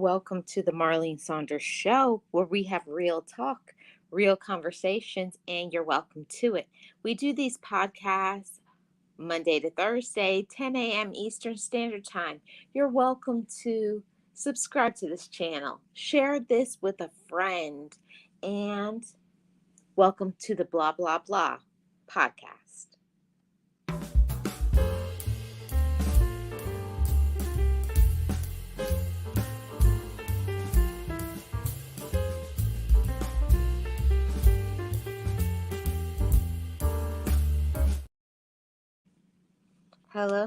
Welcome to the Marlene Saunders Show, where we have real talk, real conversations, and you're welcome to it. We do these podcasts Monday to Thursday, 10 a.m. Eastern Standard Time. You're welcome to subscribe to this channel, share this with a friend, and welcome to the Blah Blah Blah podcast.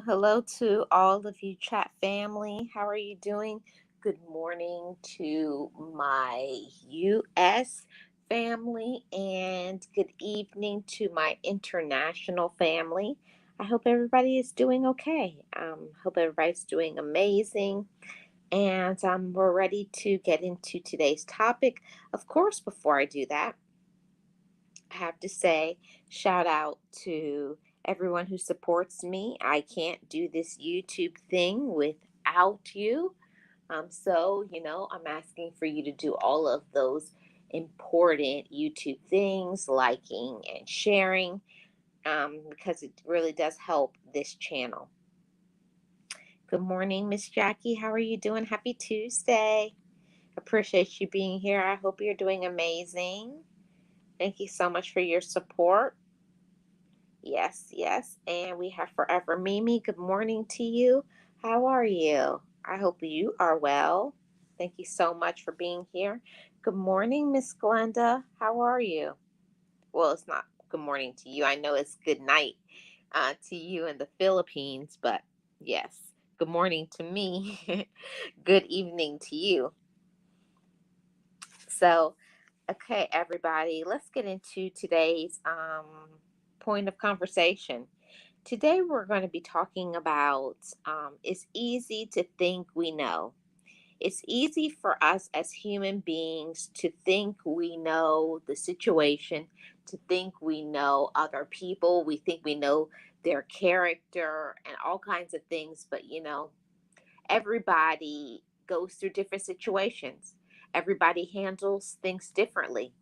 Hello to all of you chat family. How are you doing? Good morning to my US family and good evening to my international family. I hope everybody is doing okay. Hope everybody's doing amazing. And we're ready to get into today's topic. Of course, before I do that, I have to say, shout out to everyone who supports me. I can't do this YouTube thing without you. I'm asking for you to do all of those important YouTube things, liking and sharing, because it really does help this channel. Good morning, Miss Jackie. How are you doing? Happy Tuesday. Appreciate you being here. I hope you're doing amazing. Thank you so much for your support. Yes. And we have Forever Mimi. Good morning to you. How are you? I hope you are well. Thank you so much for being here. Good morning, Miss Glenda. How are you? Well, it's not good morning to you. I know it's good night to you in the Philippines, but yes, good morning to me. Good evening to you. So, okay, everybody, let's get into today's point of conversation. Today, we're going to be talking about it's easy to think we know. It's easy for us as human beings to think we know the situation, to think we know other people, we think we know their character and all kinds of things, but everybody goes through different situations. Everybody handles things differently.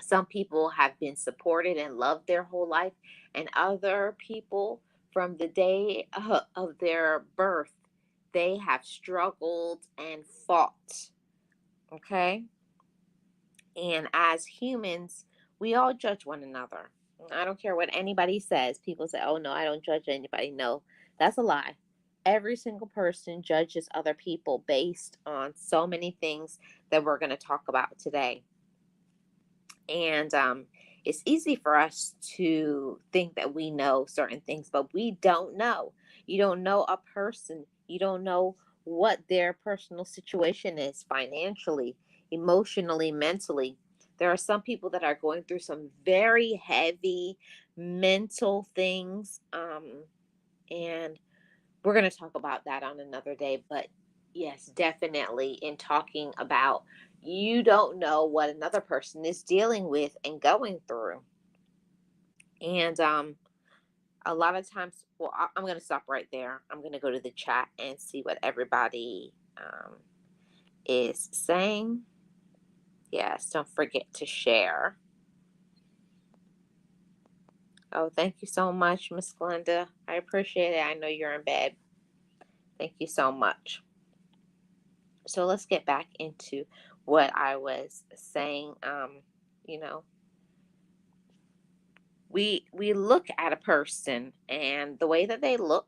Some people have been supported and loved their whole life, and other people, from the day of their birth, they have struggled and fought. Okay? And as humans, we all judge one another. I don't care what anybody says. People say, oh, no, I don't judge anybody. No, that's a lie. Every single person judges other people based on so many things that we're going to talk about today. And it's easy for us to think that we know certain things, but we don't know. You don't know a person. You don't know what their personal situation is financially, emotionally, mentally. There are some people that are going through some very heavy mental things. And we're going to talk about that on another day. But yes, definitely in talking about you don't know what another person is dealing with and going through. And a lot of times, I'm going to stop right there. I'm going to go to the chat and see what everybody is saying. Yes, don't forget to share. Oh, thank you so much, Miss Glenda. I appreciate it. I know you're in bed. Thank you so much. So let's get back into what I was saying. You know, we look at a person and the way that they look,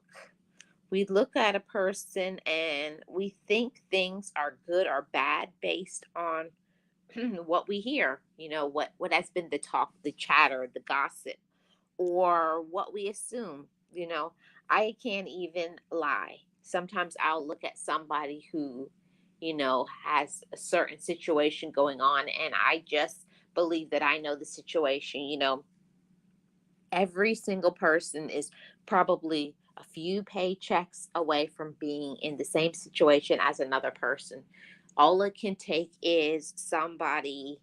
we look at a person and we think things are good or bad based on what we hear. What has been the talk, the chatter, the gossip, or what we assume. I can't even lie. Sometimes I'll look at somebody who has a certain situation going on, and I just believe that I know the situation. Every single person is probably a few paychecks away from being in the same situation as another person. All it can take is somebody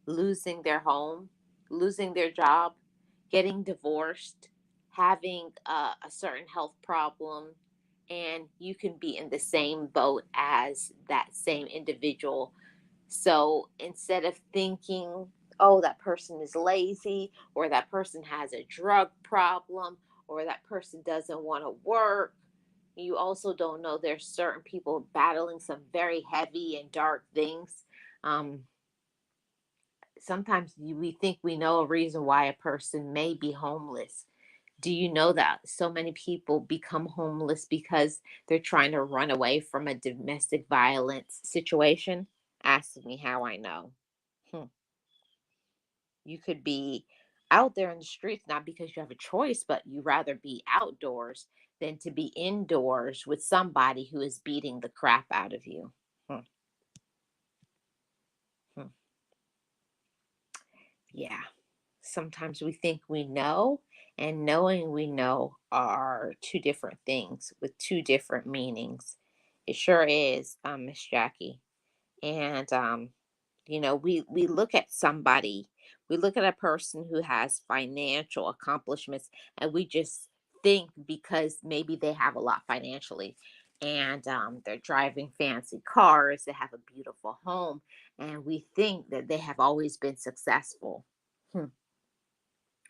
losing their home, losing their job, getting divorced, having a certain health problem, and you can be in the same boat as that same individual. So instead of thinking, oh, that person is lazy, or that person has a drug problem, or that person doesn't want to work, you also don't know there's certain people battling some very heavy and dark things. Um, Sometimes we think we know a reason why a person may be homeless. Do you know that so many people become homeless because they're trying to run away from a domestic violence situation? Ask me how I know. Hmm. You could be out there in the streets not because you have a choice, but you rather be outdoors than to be indoors with somebody who is beating the crap out of you. Hmm. Hmm. Yeah. Sometimes we think we know, and knowing we know are two different things with two different meanings. It sure is, Miss Jackie. And we look at somebody, we look at a person who has financial accomplishments, and we just think because maybe they have a lot financially, and they're driving fancy cars, they have a beautiful home, and we think that they have always been successful. Hmm.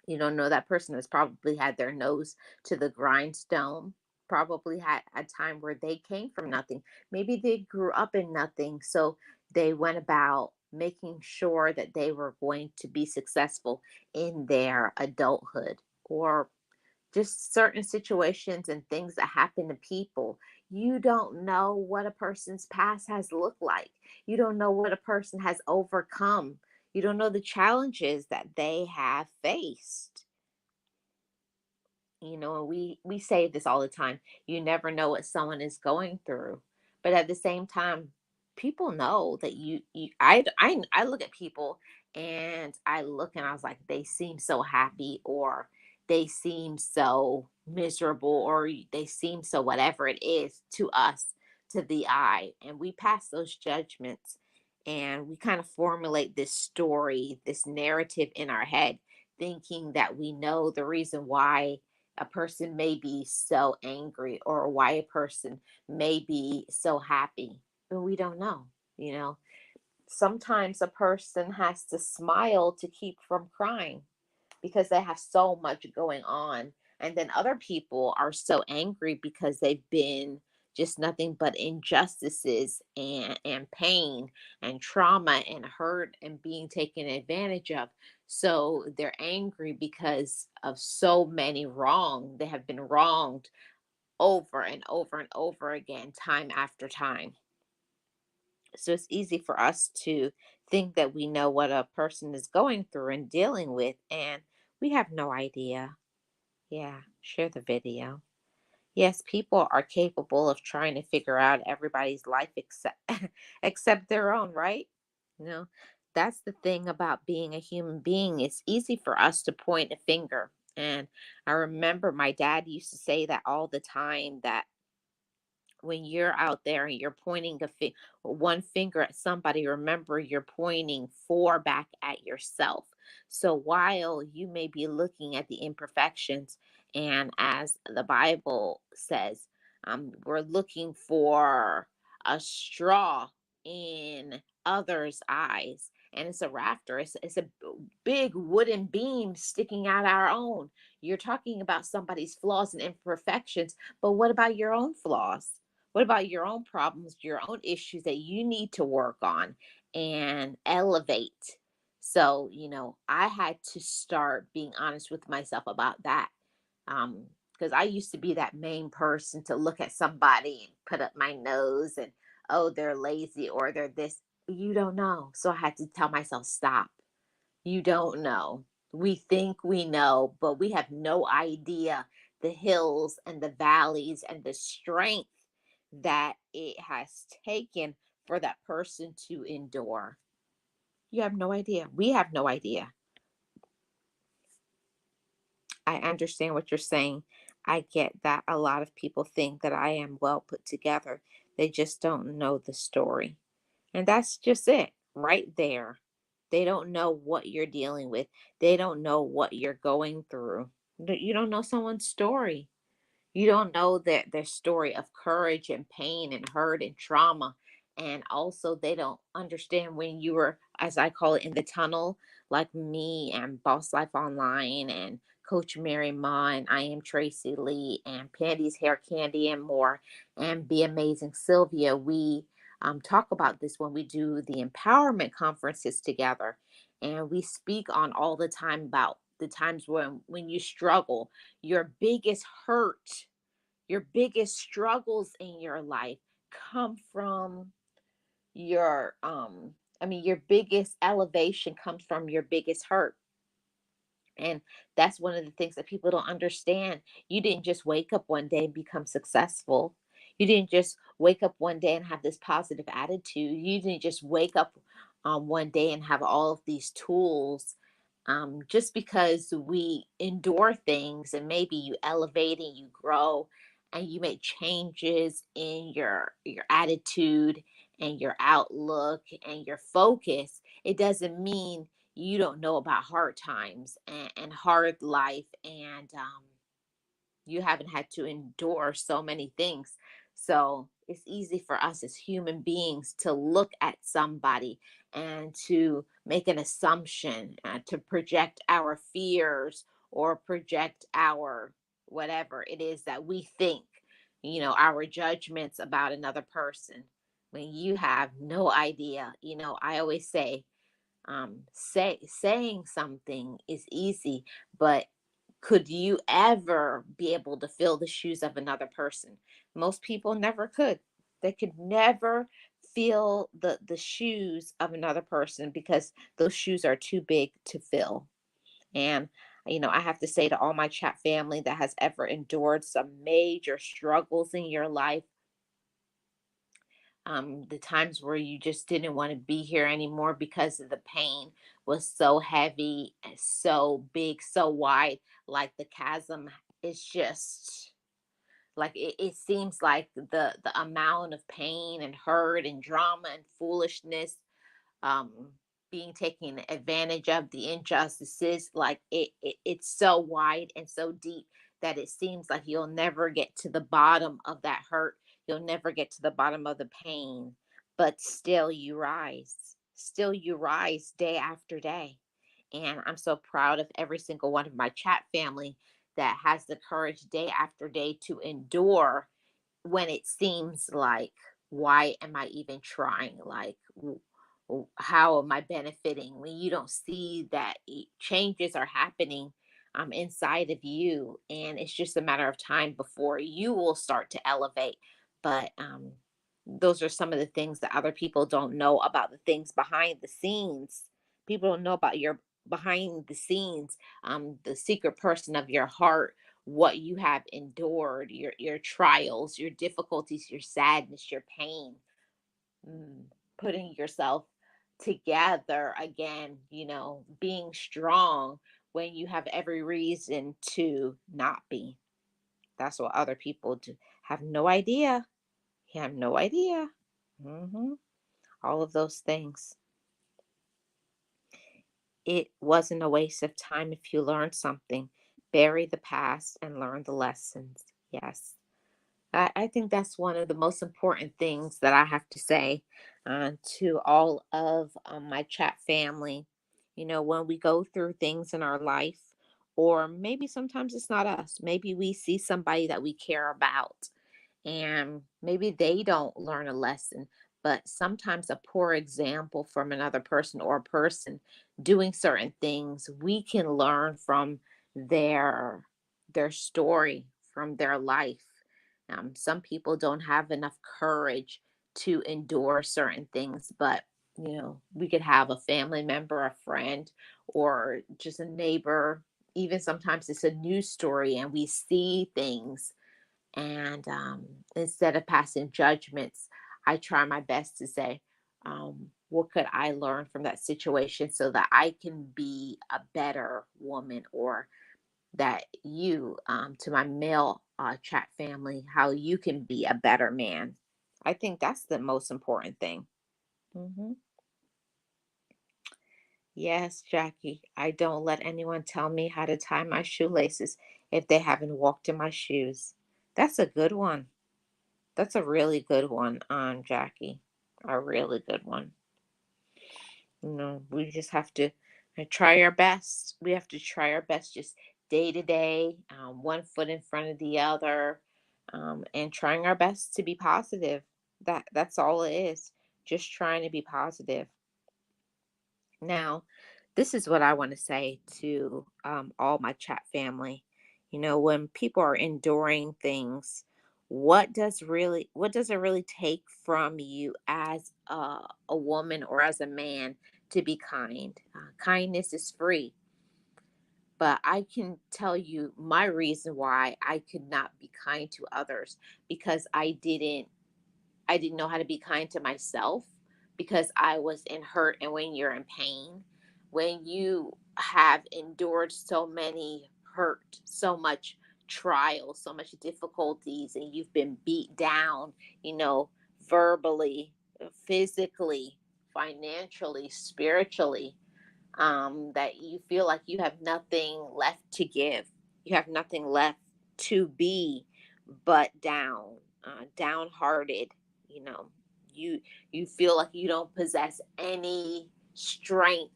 You don't know that person has probably had their nose to the grindstone, probably had a time where they came from nothing. Maybe they grew up in nothing. So they went about making sure that they were going to be successful in their adulthood, or just certain situations and things that happen to people. You don't know what a person's past has looked like. You don't know what a person has overcome. You don't know the challenges that they have faced. And we say this all the time. You never know what someone is going through, but at the same time, people know that I look at people, and I look and I was like, they seem so happy, or they seem so miserable, or they seem so whatever it is to us, to the eye, and we pass those judgments, and we kind of formulate this story, this narrative in our head, thinking that we know the reason why a person may be so angry, or why a person may be so happy, but we don't know. you know Sometimes a person has to smile to keep from crying because they have so much going on. And then other people are so angry because they've been just nothing but injustices and pain and trauma and hurt and being taken advantage of. So they're angry because of so many wrong. They have been wronged over and over and over again, time after time. So it's easy for us to think that we know what a person is going through and dealing with, and we have no idea. Yeah, share the video. Yes, people are capable of trying to figure out everybody's life except except their own, right? You know, that's the thing about being a human being. It's easy for us to point a finger. And I remember my dad used to say that all the time, that when you're out there and you're pointing one finger at somebody, remember you're pointing four back at yourself. So while you may be looking at the imperfections, and as the Bible says, we're looking for a straw in others' eyes. And it's a rafter. It's a big wooden beam sticking out our own. You're talking about somebody's flaws and imperfections, but what about your own flaws? What about your own problems, your own issues that you need to work on and elevate? So, I had to start being honest with myself about that. Because I used to be that main person to look at somebody and put up my nose and, oh, they're lazy, or they're this. You don't know. So I had to tell myself, stop. You don't know. We think we know, but we have no idea the hills and the valleys and the strength that it has taken for that person to endure. You have no idea. We have no idea. I understand what you're saying. I get that a lot of people think that I am well put together. They just don't know the story. And that's just it right there. They don't know what you're dealing with. They don't know what you're going through. You don't know someone's story. You don't know their story of courage and pain and hurt and trauma. And also, they don't understand when you were, as I call it, in the tunnel, like me and Boss Life Online and Coach Mary Ma and I Am Tracy Lee and Pandy's Hair Candy and more and Be Amazing Sylvia. We talk about this when we do the empowerment conferences together. And we speak on all the time about the times when you struggle, your biggest hurt, your biggest struggles in your life come from your your biggest elevation comes from your biggest hurt. And that's one of the things that people don't understand. You didn't just wake up one day and become successful. You didn't just wake up one day and have this positive attitude. You didn't just wake up one day and have all of these tools. Just because we endure things and maybe you elevate and you grow and you make changes in your attitude and your outlook and your focus, it doesn't mean you don't know about hard times and hard life, and you haven't had to endure so many things. So it's easy for us as human beings to look at somebody and to make an assumption, to project our fears or project our whatever it is that we think, our judgments about another person when you have no idea. I always say, saying something is easy, but could you ever be able to fill the shoes of another person? Most people never could. They could never fill the shoes of another person because those shoes are too big to fill. And I have to say to all my chat family that has ever endured some major struggles in your life, the times where you just didn't want to be here anymore because of the pain was so heavy and so big, so wide, like the chasm is just like it seems like the amount of pain and hurt and drama and foolishness, um being taken advantage of, the injustices, like it's so wide and so deep that it seems like you'll never get to the bottom of that hurt, you'll never get to the bottom of the pain, but still you rise day after day. And I'm so proud of every single one of my chat family that has the courage day after day to endure when it seems like, why am I even trying? Like, how am I benefiting? When you don't see that changes are happening inside of you, and it's just a matter of time before you will start to elevate. But those are some of the things that other people don't know about, the things behind the scenes. People don't know about your behind the scenes, the secret person of your heart, what you have endured, your trials, your difficulties, your sadness, your pain, mm, putting yourself together again, being strong when you have every reason to not be. That's what other people do. Have no idea. You have no idea. hmm All of those things. It wasn't a waste of time if you learned something. Bury the past and learn the lessons. Yes. I think that's one of the most important things that I have to say to all of my chat family. When we go through things in our life, or maybe sometimes it's not us, maybe we see somebody that we care about and maybe they don't learn a lesson, but sometimes a poor example from another person or a person doing certain things, we can learn from their their story, from their life. Some people don't have enough courage to endure certain things, but we could have a family member, a friend, or just a neighbor. Even sometimes it's a news story and we see things, and instead of passing judgments, I try my best to say, what could I learn from that situation so that I can be a better woman, or that you, to my male chat family, how you can be a better man. I think that's the most important thing. hmm Yes, Jackie, I don't let anyone tell me how to tie my shoelaces if they haven't walked in my shoes. That's a good one. That's a really good one, Jackie. A really good one. We just have to try our best. We have to try our best just day to day, one foot in front of the other, and trying our best to be positive. That's all it is. Just trying to be positive. Now, this is what I want to say to all my chat family. When people are enduring things, what does it really take from you as a woman or as a man to be kind? Kindness is free, but I can tell you my reason why I could not be kind to others, because I didn't know how to be kind to myself, because I was in hurt. And when you're in pain, when you have endured so many hurt, so much trial, so much difficulties, and you've been beat down, verbally, physically, financially, spiritually, that you feel like you have nothing left to give. You have nothing left to be but down, downhearted. You know, you you feel like you don't possess any strength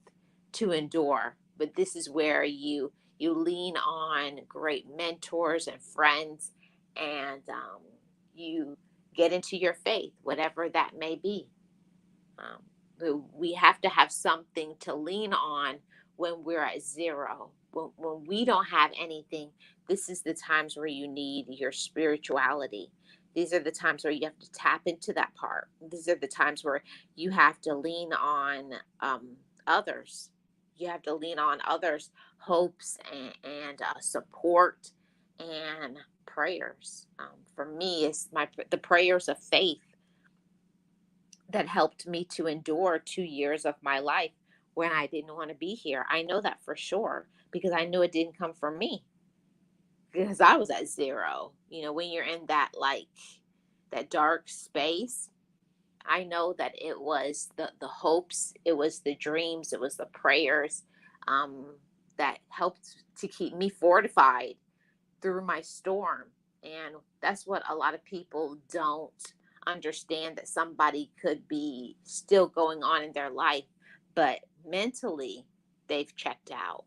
to endure. But this is where you lean on great mentors and friends, and you get into your faith, whatever that may be. We have to have something to lean on when we're at zero. When we don't have anything, this is the times where you need your spirituality. These are the times where you have to tap into that part. These are the times where you have to lean on others. You have to lean on others' hopes and support and prayers. For me, it's the prayers of faith that helped me to endure 2 years of my life when I didn't want to be here. I know that for sure, because I knew it didn't come from me, because I was at zero. When you're in that dark space, I know that it was the hopes, it was the dreams, it was the prayers, um, that helped to keep me fortified through my storm. And that's what a lot of people don't understand, that somebody could be still going on in their life, but mentally they've checked out.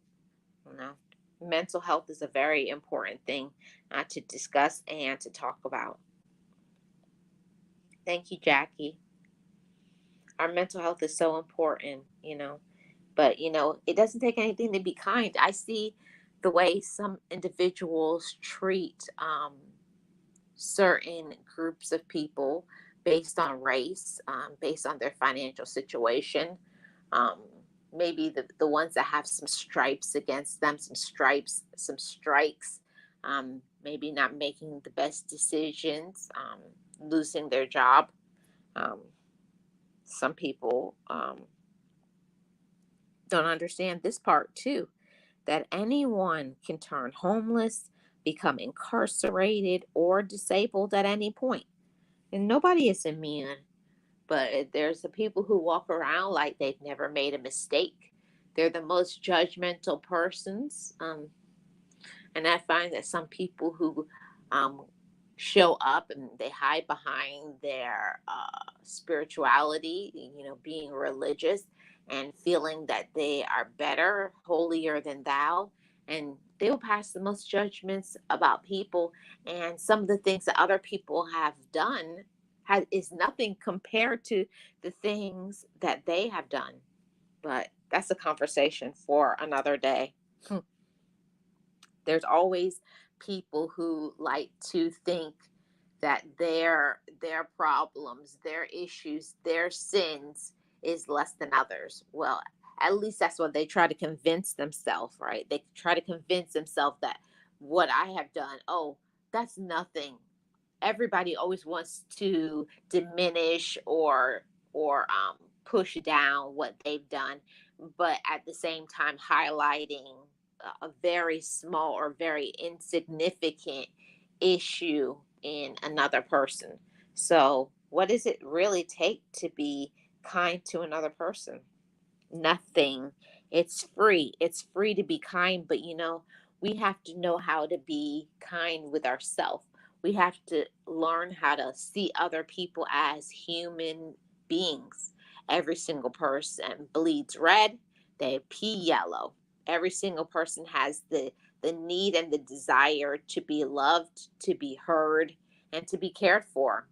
You know, mental health is a very important thing to discuss and to talk about. Thank you, Jackie. Our mental health is so important. But, it doesn't take anything to be kind. I see the way some individuals treat certain groups of people based on race, based on their financial situation. Um, Maybe the ones that have some stripes against them, some stripes, some strikes, maybe not making the best decisions, losing their job. Um, some people don't understand this part too, that anyone can turn homeless, become incarcerated, or disabled at any point. And nobody is immune, but there's the people who walk around like they've never made a mistake. They're the most judgmental persons. And I find that some people who um, show up and they hide behind their spirituality, being religious and feeling that they are better, holier than thou, and they will pass the most judgments about people. And some of the things that other people have done is nothing compared to the things that they have done. But that's a conversation for another day. There's always people who like to think that their problems, their issues, their sins is less than others. Well, at least that's what they try to convince themselves, right? They try to convince themselves that what I have done, oh, that's nothing. Everybody always wants to diminish or push down what they've done, but at the same time highlighting a very small or very insignificant issue in another person. So, what does it really take to be kind to another person? Nothing. It's free. It's free to be kind, but we have to know how to be kind with ourselves. We have to learn how to see other people as human beings. Every single person bleeds red, they pee yellow. Every single person has the need and the desire to be loved, to be heard, and to be cared for.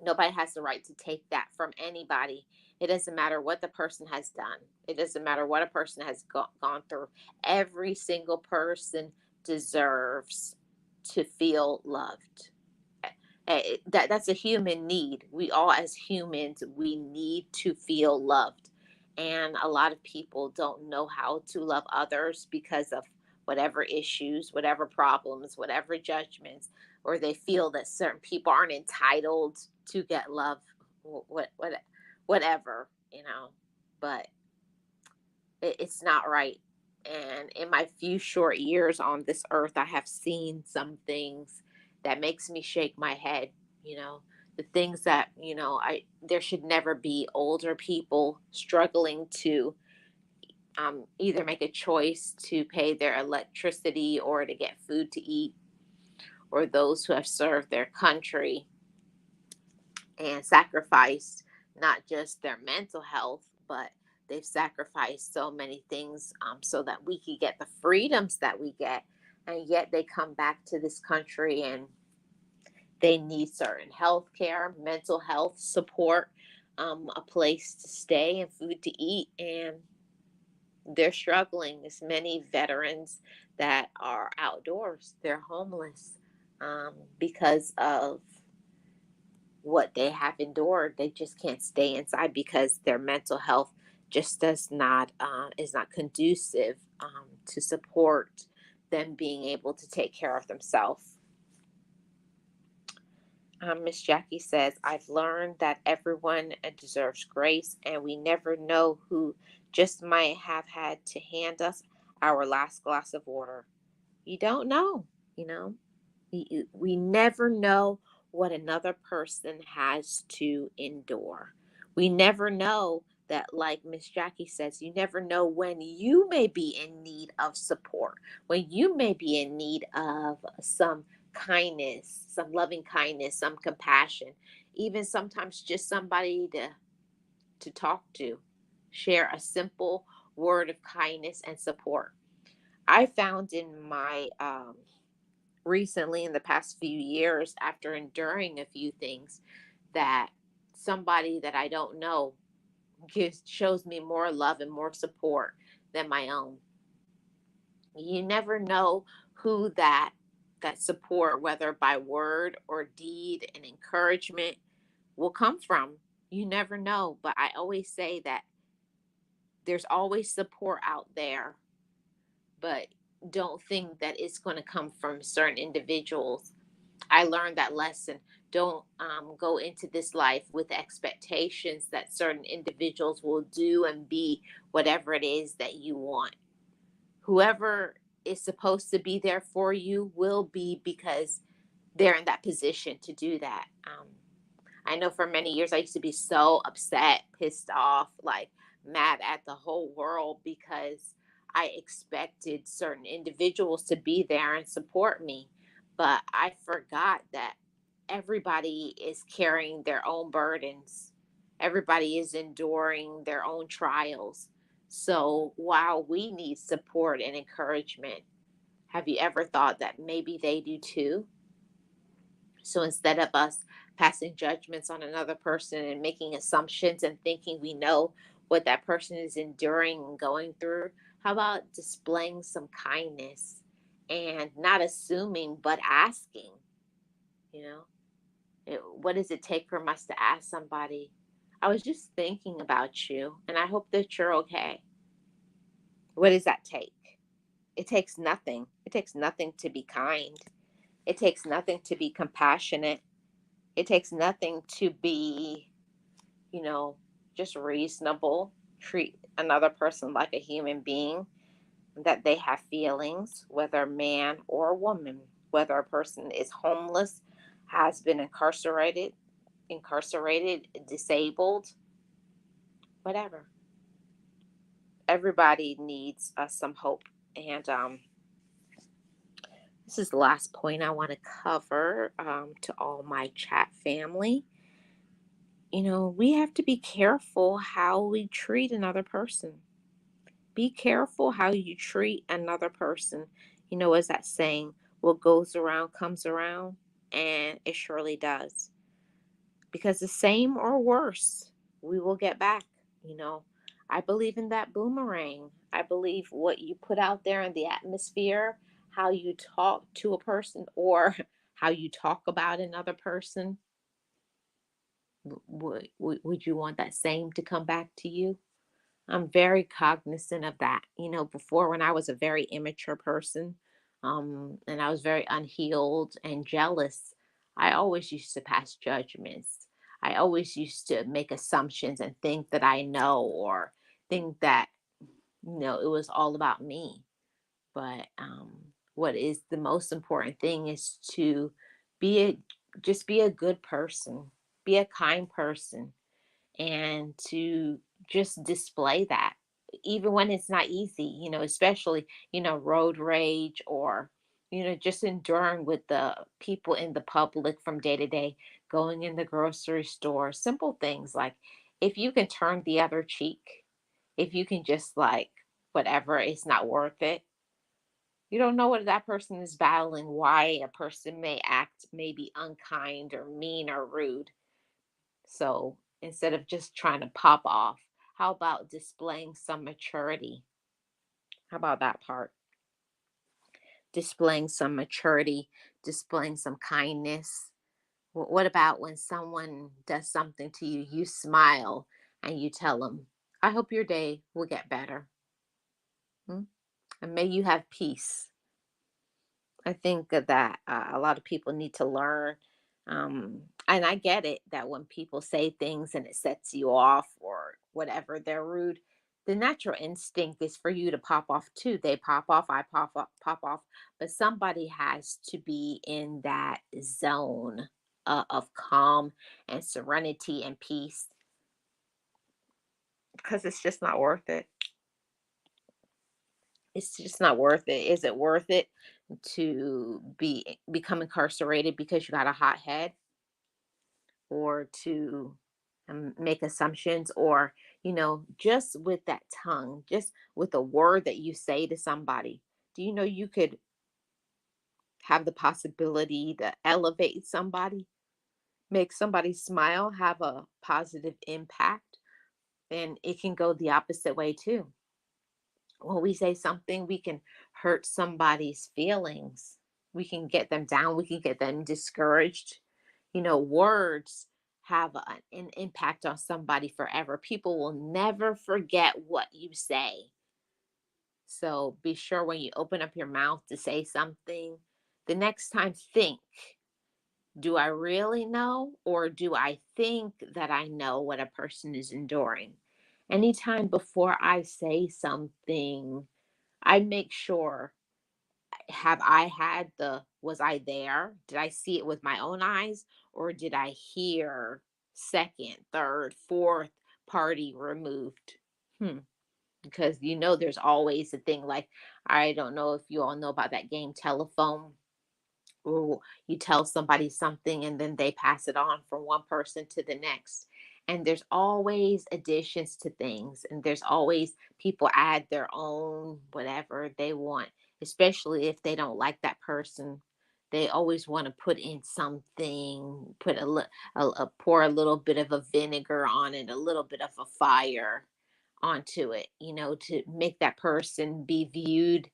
Nobody has the right to take that from anybody. It doesn't matter what the person has done. It doesn't matter what a person has gone through. Every single person deserves to feel loved. That's a human need. We all, as humans, we need to feel loved. And a lot of people don't know how to love others because of whatever issues, whatever problems, whatever judgments, or they feel that certain people aren't entitled to get love, whatever, you know. But it's not right. And in my few short years on this earth, I have seen some things that makes me shake my head, you know, the things that, I there should never be older people struggling to either make a choice to pay their electricity or to get food to eat, or those who have served their country and sacrificed not just their mental health, but they've sacrificed so many things so that we could get the freedoms that we get. And yet they come back to this country and they need certain health care, mental health support, a place to stay, and food to eat. And they're struggling. There's many veterans that are outdoors, they're homeless because of what they have endured. They just can't stay inside because their mental health just does not is not conducive to support them being able to take care of themselves. Miss Jackie says, I've learned that everyone deserves grace, and we never know who just might have had to hand us our last glass of water. You don't know, you know. We never know what another person has to endure. We never know that, like Miss Jackie says, you never know when you may be in need of support, when you may be in need of some kindness, some loving kindness, some compassion, even sometimes just somebody to talk to, share a simple word of kindness and support. I found in my recently, in the past few years, after enduring a few things, that somebody that I don't know shows me more love and more support than my own. You never know who that support, whether by word or deed and encouragement, will come from. You never know. But I always say that there's always support out there, but don't think that it's going to come from certain individuals. I learned that lesson. Don't go into this life with expectations that certain individuals will do and be whatever it is that you want. Whoever is supposed to be there for you will be, because they're in that position to do that. I know for many years I used to be so upset, pissed off, like mad at the whole world because I expected certain individuals to be there and support me. But I forgot that everybody is carrying their own burdens, everybody is enduring their own trials. So while we need support and encouragement, have you ever thought that maybe they do too? So instead of us passing judgments on another person and making assumptions and thinking we know what that person is enduring and going through, how about displaying some kindness and not assuming, but asking? You know, what does it take for us to ask somebody, I was just thinking about you and I hope that you're okay? What does that take? It takes nothing. It takes nothing to be kind. It takes nothing to be compassionate. It takes nothing to be, you know, just reasonable. Treat another person like a human being, that they have feelings, whether man or woman, whether a person is homeless, has been incarcerated, disabled, whatever. Everybody needs some hope. And This is the last point I want to cover to all my chat family. We have to be careful how we treat another person. Be careful how you treat another person. As that saying, what goes around comes around, and it surely does. Because the same or worse, we will get back. You know, I believe in that boomerang. I believe what you put out there in the atmosphere, how you talk to a person or how you talk about another person, would you want that same to come back to you? I'm very cognizant of that. Before, when I was a very immature person, and I was very unhealed and jealous, I always used to pass judgments. I always used to make assumptions and think that I know, or think that, it was all about me. But what is the most important thing is to be a just be a good person, be a kind person, and to just display that even when it's not easy, especially road rage, or just enduring with the people in the public from day to day, going in the grocery store, simple things like, if you can turn the other cheek, if you can just, like, whatever, it's not worth it. You don't know what that person is battling, why a person may act maybe unkind or mean or rude. So instead of just trying to pop off, how about displaying some maturity? How about that part? Displaying some maturity, displaying some kindness. What about when someone does something to you, you smile and you tell them, I hope your day will get better. Hmm? And may you have peace. I think that a lot of people need to learn. And I get it that when people say things and it sets you off or whatever, they're rude. The natural instinct is for you to pop off too. They pop off, I pop off. But somebody has to be in that zone of calm and serenity and peace, because it's just not worth it. It's just not worth it. Is it worth it to become incarcerated because you got a hot head, or to make assumptions, or just with that tongue, just with a word that you say to somebody? Do you know you could have the possibility to elevate somebody, make somebody smile, have a positive impact? And it can go the opposite way too. When we say something, we can hurt somebody's feelings. We can get them down. We can get them discouraged. Words have an impact on somebody forever. People will never forget what you say. So be sure when you open up your mouth to say something, the next time think, do I really know, or do I think that I know what a person is enduring? Anytime before I say something, I make sure, have I had was I there? Did I see it with my own eyes, or did I hear second, third, fourth party removed? Hmm. Because there's always a thing, like, I don't know if you all know about that game telephone, or you tell somebody something and then they pass it on from one person to the next. And there's always additions to things, and there's always people add their own whatever they want, especially if they don't like that person. They always want to put in something, put pour a little bit of a vinegar on it, a little bit of a fire onto it, to make that person be viewed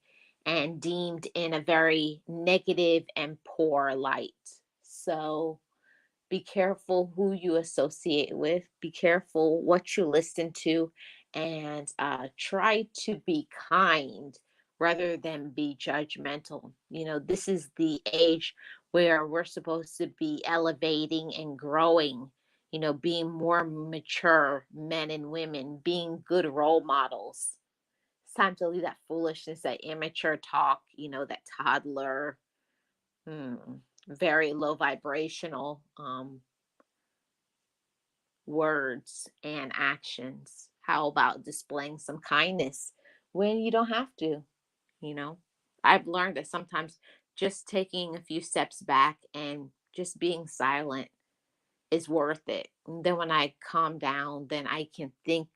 and deemed in a very negative and poor light. So be careful who you associate with, be careful what you listen to, and try to be kind rather than be judgmental. This is the age where we're supposed to be elevating and growing, being more mature men and women, being good role models. It's time to leave that foolishness, that immature talk, that toddler, hmm, very low vibrational words and actions. How about displaying some kindness when you don't have to? You know, I've learned that sometimes just taking a few steps back and just being silent is worth it. And then when I calm down, then I can think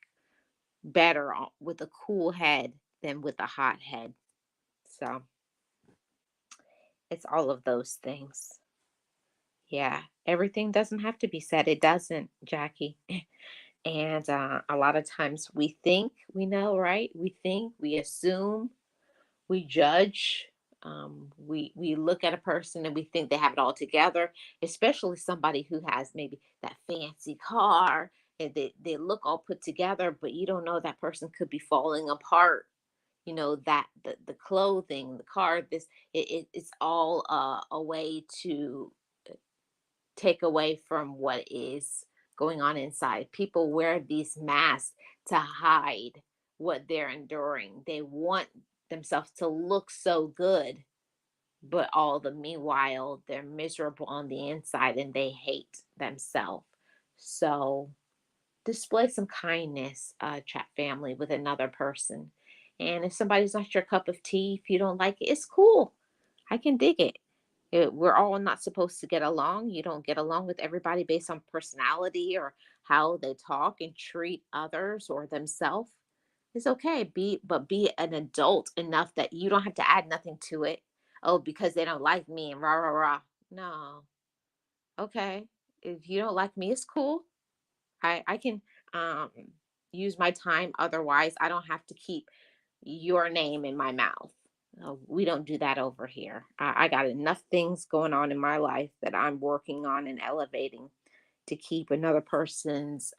better with a cool head than with a hot head. So it's all of those things. Yeah, everything doesn't have to be said. It doesn't, Jackie. And a lot of times we think we know, right? We think, we assume, we judge. We look at a person and we think they have it all together, especially somebody who has maybe that fancy car and they look all put together, but you don't know that person could be falling apart. You know that the clothing, the car, it's all a way to take away from what is going on inside. People wear these masks to hide what they're enduring. They want themselves to look so good, but all the meanwhile, they're miserable on the inside and they hate themselves. So display some kindness, chat family, with another person. And if somebody's not your cup of tea, if you don't like it, it's cool. I can dig it. We're all not supposed to get along. You don't get along with everybody based on personality or how they talk and treat others or themselves. It's okay. Be an adult enough that you don't have to add nothing to it. Oh, because they don't like me and rah rah rah. No. Okay. If you don't like me, it's cool. I can um use my time otherwise. I don't have to keep your name in my mouth. We don't do that over here. I got enough things going on in my life that I'm working on and elevating to keep another person's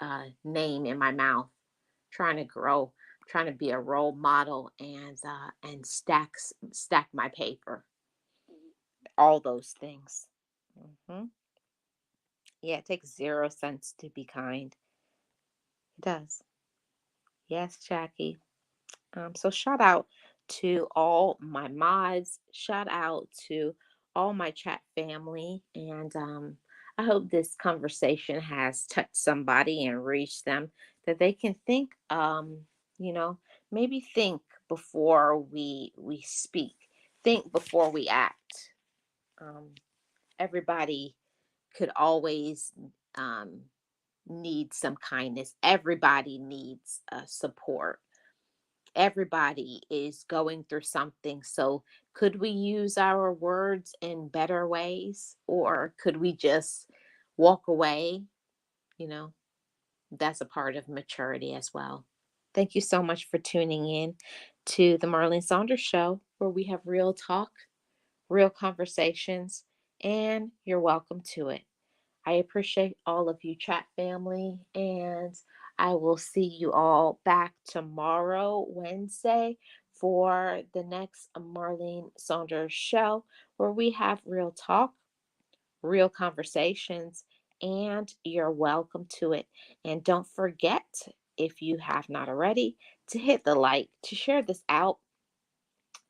name in my mouth. Trying to grow, trying to be a role model and stack my paper. All those things. Hmm. Yeah, it takes 0 cents to be kind. It does. Yes, Jackie. So shout out to all my mods. Shout out to all my chat family. And I hope this conversation has touched somebody and reached them that they can think, you know, maybe think before we speak, think before we act. Um, Everybody could always um, need some kindness. Everybody needs support. Everybody is going through something. So, could we use our words in better ways or could we just walk away? You know, that's a part of maturity as well. Thank you so much for tuning in to the Marlene Saunders Show, where we have real talk, real conversations, and you're welcome to it. I appreciate all of you, chat family, and I will see you all back tomorrow, Wednesday, for the next Marlene Saunders show, where we have real talk, real conversations, and you're welcome to it. And don't forget, if you have not already, to hit the like, to share this out,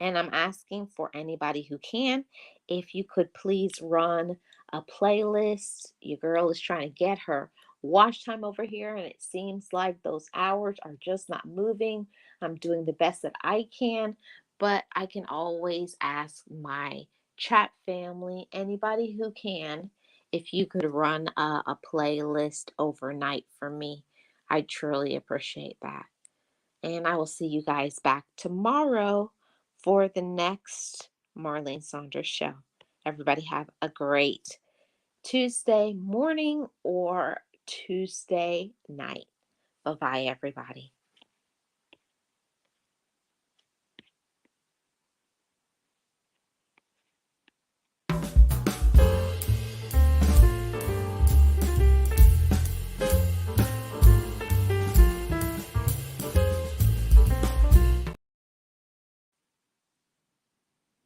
and I'm asking for anybody who can, if you could please run a playlist. Your girl is trying to get her watch time over here, and it seems like those hours are just not moving. I'm doing the best that I can, but I can always ask my chat family, anybody who can, if you could run a playlist overnight for me. I truly appreciate that. And I will see you guys back tomorrow for the next Marlene Saunders show. Everybody have a great Tuesday morning or Tuesday night. Bye bye, everybody.